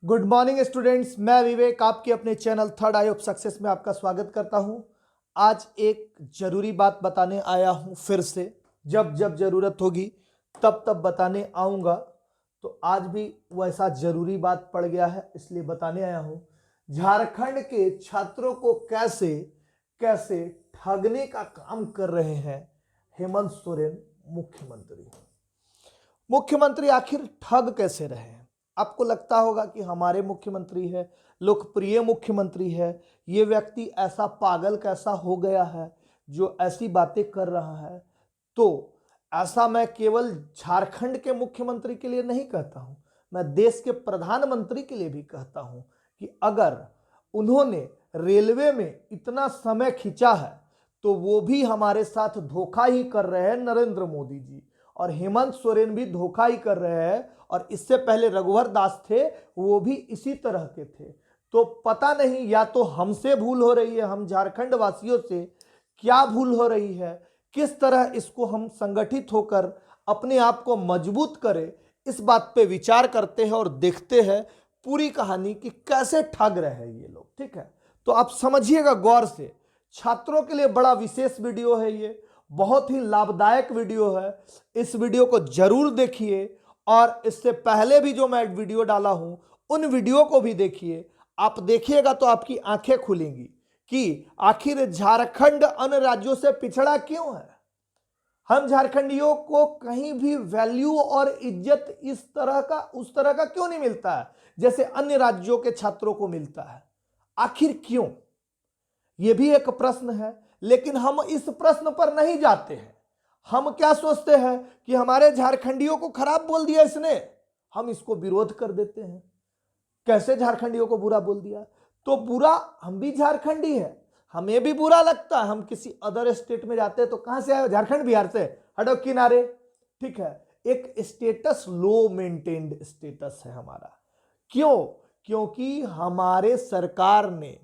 Good morning students, मैं विवेक आपके अपने channel third I of success में आपका स्वागत करता हूं। आज एक जरूरी बात बताने आया हूं। फिर से जब जब जरूरत होगी तब तब बताने आऊंगा, तो आज भी वैसा जरूरी बात पड़ गया है, इसलिए बताने आया हूं। झारखंड के छात्रों को कैसे कैसे ठगने का काम कर रहे हैं हेमंत सोरेन मुख्यमंत्री आखिर ठग कैसे रहे हैं? आपको लगता होगा कि हमारे मुख्यमंत्री है, लोकप्रिय मुख्यमंत्री है, ये व्यक्ति ऐसा पागल कैसा हो गया है जो ऐसी बातें कर रहा है। तो ऐसा मैं केवल झारखंड के मुख्यमंत्री के लिए नहीं कहता हूं, मैं देश के प्रधानमंत्री के लिए भी कहता हूं कि अगर उन्होंने रेलवे में इतना समय खींचा है तो वो भी हमारे साथ धोखा ही कर रहे हैं। नरेंद्र मोदी जी और हेमंत सोरेन भी धोखा ही कर रहे हैं, और इससे पहले रघुवर दास थे, वो भी इसी तरह के थे। तो पता नहीं, या तो हमसे भूल हो रही है, हम झारखंड वासियों से क्या भूल हो रही है, किस तरह इसको हम संगठित होकर अपने आप को मजबूत करें, इस बात पे विचार करते हैं और देखते हैं पूरी कहानी कि कैसे ठग रहे हैं ये लोग। ठीक है, तो आप समझिएगा गौर से। छात्रों के लिए बड़ा विशेष वीडियो है ये, बहुत ही लाभदायक वीडियो है। इस वीडियो को जरूर देखिए, और इससे पहले भी जो मैं वीडियो डाला हूं उन वीडियो को भी देखिए। आप देखिएगा तो आपकी आंखें खुलेंगी कि आखिर झारखंड अन्य राज्यों से पिछड़ा क्यों है। हम झारखंडियों को कहीं भी वैल्यू और इज्जत इस तरह का उस तरह का क्यों नहीं मिलता है जैसे अन्य राज्यों के छात्रों को मिलता है? आखिर क्यों? यह भी एक प्रश्न है, लेकिन हम इस प्रश्न पर नहीं जाते हैं। हम क्या सोचते हैं कि हमारे झारखंडियों को खराब बोल दिया इसने, हम इसको विरोध कर देते हैं। कैसे झारखंडियों को बुरा बोल दिया? तो बुरा, हम भी झारखंडी है, हमें भी बुरा लगता है। हम किसी अदर स्टेट में जाते हैं तो कहां से आए? झारखंड बिहार से, हटो किनारे। ठीक है, एक स्टेटस, लो मेंटेन्ड स्टेटस है हमारा। क्यों? क्योंकि हमारे सरकार ने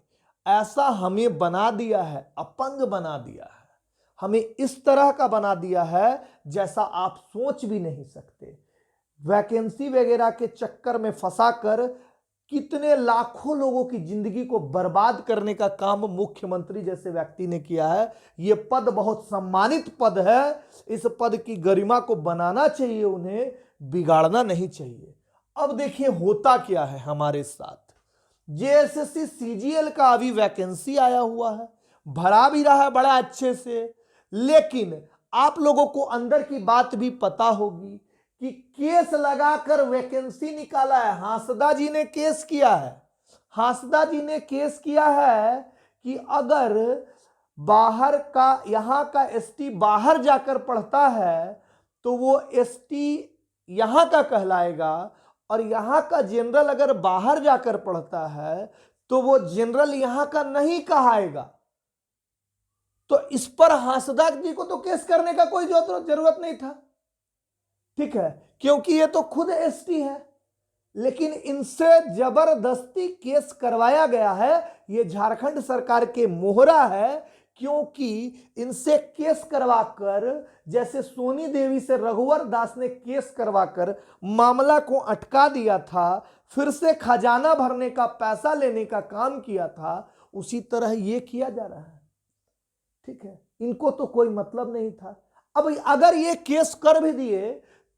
ऐसा हमें बना दिया है, अपंग बना दिया है, हमें इस तरह का बना दिया है जैसा आप सोच भी नहीं सकते। वैकेंसी वगैरह के चक्कर में फंसाकर कितने लाखों लोगों की जिंदगी को बर्बाद करने का काम मुख्यमंत्री जैसे व्यक्ति ने किया है। यह पद बहुत सम्मानित पद है, इस पद की गरिमा को बनाना चाहिए, उन्हें बिगाड़ना नहीं चाहिए। अब देखिए होता क्या है हमारे साथ। जेएसएससी सीजीएल का अभी वैकेंसी आया हुआ है, भरा भी रहा है बड़ा अच्छे से, लेकिन आप लोगों को अंदर की बात भी पता होगी कि केस लगाकर वैकेंसी निकाला है। हांसदा जी ने केस किया है। हांसदा जी ने केस किया है कि अगर बाहर का, यहां का एसटी बाहर जाकर पढ़ता है तो वो एसटी यहां का कहलाएगा, और यहां का जनरल अगर बाहर जाकर पढ़ता है तो वो जनरल यहां का नहीं कहाएगा। तो इस पर हांसदा जी को तो केस करने का कोई जरूरत नहीं था। ठीक है, क्योंकि ये तो खुद एसटी है, लेकिन इनसे जबरदस्ती केस करवाया गया है। ये झारखंड सरकार के मोहरा है, क्योंकि इनसे केस करवाकर, जैसे सोनी देवी से रघुवर दास ने केस करवाकर मामला को अटका दिया था, फिर से खजाना भरने का, पैसा लेने का काम किया था, उसी तरह ये किया जा रहा है। ठीक है, इनको तो कोई मतलब नहीं था। अब अगर ये केस कर भी दिए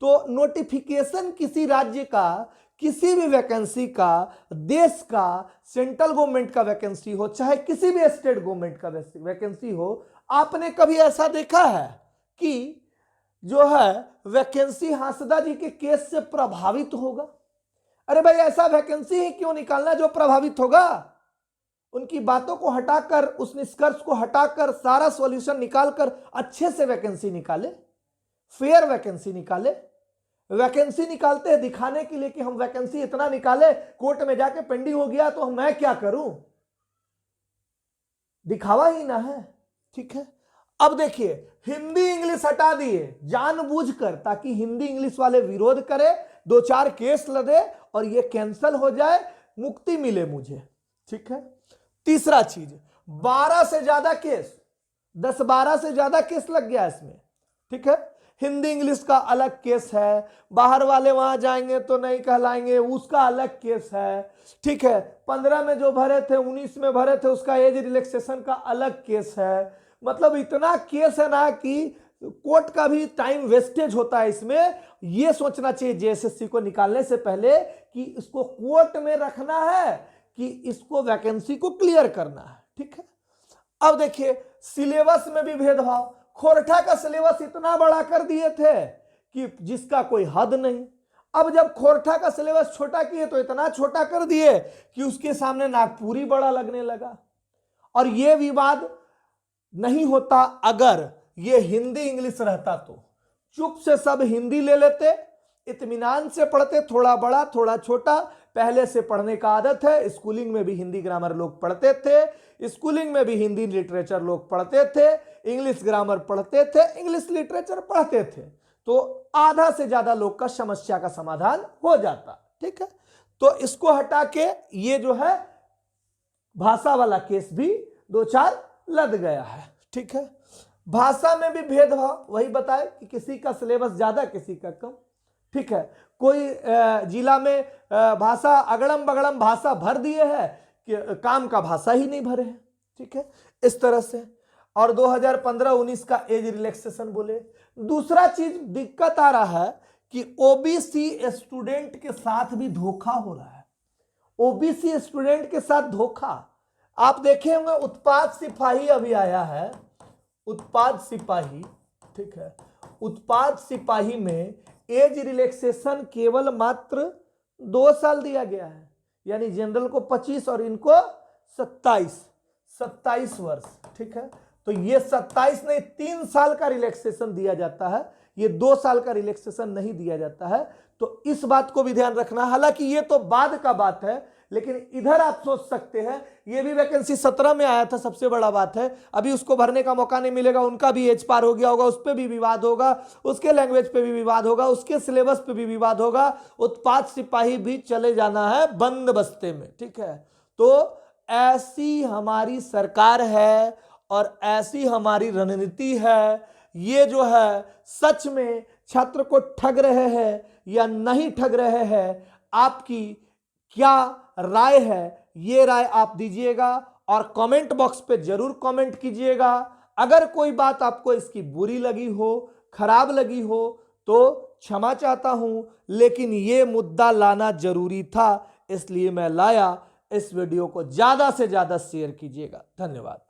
तो नोटिफिकेशन किसी राज्य का, किसी भी वैकेंसी का, देश का, सेंट्रल गवर्नमेंट का वैकेंसी हो, चाहे किसी भी स्टेट गवर्नमेंट का वैकेंसी हो, आपने कभी ऐसा देखा है कि जो है वैकेंसी हांसदा जी के केस से प्रभावित होगा? अरे भाई, ऐसा वैकेंसी ही क्यों निकालना जो प्रभावित होगा? उनकी बातों को हटाकर, उस निष्कर्ष को हटाकर, सारा सॉल्यूशन निकालकर अच्छे से वैकेंसी निकाले, फेयर वैकेंसी निकाले। वैकेंसी निकालते हैं दिखाने के लिए कि हम वैकेंसी इतना निकाले, कोर्ट में जाके पेंडिंग हो गया तो मैं क्या करूं? दिखावा ही ना है। ठीक है, अब देखिए, हिंदी इंग्लिश हटा दिए जानबूझकर, ताकि हिंदी इंग्लिश वाले विरोध करे, दो चार केस लदे और ये कैंसिल हो जाए, मुक्ति मिले मुझे। ठीक है, तीसरा चीज, 12 से ज्यादा केस, 10-12 से ज्यादा केस लग गया इसमें। ठीक है, हिंदी इंग्लिश का अलग केस है, बाहर वाले वहां जाएंगे तो नहीं कहलाएंगे, उसका अलग केस है। ठीक है, 15 में जो भरे थे 19 में भरे थे, उसका एज रिलैक्सेशन का अलग केस है। मतलब इतना केस है ना कि कोर्ट का भी टाइम वेस्टेज होता है इसमें। यह सोचना चाहिए जेएसएससी को निकालने से पहले कि इसको कोर्ट में रखना है कि इसको वैकेंसी को क्लियर करना है। ठीक है, अब देखिए सिलेबस में भी भेदभाव। खोरठा का सिलेबस इतना बड़ा कर दिए थे कि जिसका कोई हद नहीं। अब जब खोरठा का सिलेबस छोटा किए तो इतना छोटा कर दिए कि उसके सामने नागपुरी बड़ा लगने लगा। और यह विवाद नहीं होता अगर ये हिंदी इंग्लिश रहता तो चुप से सब हिंदी ले लेते, इत्मीनान से पढ़ते, थोड़ा बड़ा थोड़ा छोटा। पहले से पढ़ने का आदत है, स्कूलिंग में भी हिंदी ग्रामर लोग पढ़ते थे, स्कूलिंग में भी हिंदी लिटरेचर लोग पढ़ते थे, इंग्लिश ग्रामर पढ़ते थे, इंग्लिश लिटरेचर पढ़ते थे, तो आधा से ज्यादा लोग का समस्या का समाधान हो जाता। ठीक है, तो इसको हटा के ये जो है भाषा वाला केस भी 2-4 लद गया है। ठीक है, भाषा में भी भेदभाव वही बताए कि किसी का सिलेबस ज्यादा किसी का कम। ठीक है, कोई जिला में भाषा अगड़म बगड़म भाषा भर दिए है कि काम का भाषा ही नहीं भरे हैं। ठीक है, इस तरह से। और 2015-19 का एज रिलैक्सेशन बोले। दूसरा चीज दिक्कत आ रहा है कि ओबीसी स्टूडेंट के साथ भी धोखा हो रहा है। ओबीसी स्टूडेंट के साथ धोखा आप देखे होंगे। उत्पाद सिपाही अभी आया है, उत्पाद सिपाही। ठीक है, उत्पाद सिपाही में एज रिलैक्सेशन केवल मात्र 2 साल दिया गया है, यानी जनरल को 25 और इनको 27 वर्ष। ठीक है, तो ये 27 नहीं 3 साल का रिलैक्सेशन दिया जाता है, ये 2 साल का रिलैक्सेशन नहीं दिया जाता है। तो इस बात को भी ध्यान रखना। हालांकि ये तो बाद का बात है, लेकिन इधर आप सोच सकते हैं ये भी वैकेंसी 17 में आया था, सबसे बड़ा बात है अभी उसको भरने का मौका नहीं मिलेगा। उनका भी एज पार हो गया होगा, उस पर भी विवाद होगा, उसके लैंग्वेज पे भी विवाद होगा, उसके सिलेबस पे भी विवाद होगा। उत्पाद सिपाही भी चले जाना है बंद बस्ते में। ठीक है, तो ऐसी हमारी सरकार है और ऐसी हमारी रणनीति है। ये जो है सच में छात्र को ठग रहे हैं या नहीं ठग रहे हैं, आपकी क्या राय है, ये राय आप दीजिएगा और कमेंट बॉक्स पे जरूर कमेंट कीजिएगा। अगर कोई बात आपको इसकी बुरी लगी हो, खराब लगी हो तो क्षमा चाहता हूं, लेकिन ये मुद्दा लाना जरूरी था, इसलिए मैं लाया। इस वीडियो को ज्यादा से ज्यादा शेयर कीजिएगा। धन्यवाद।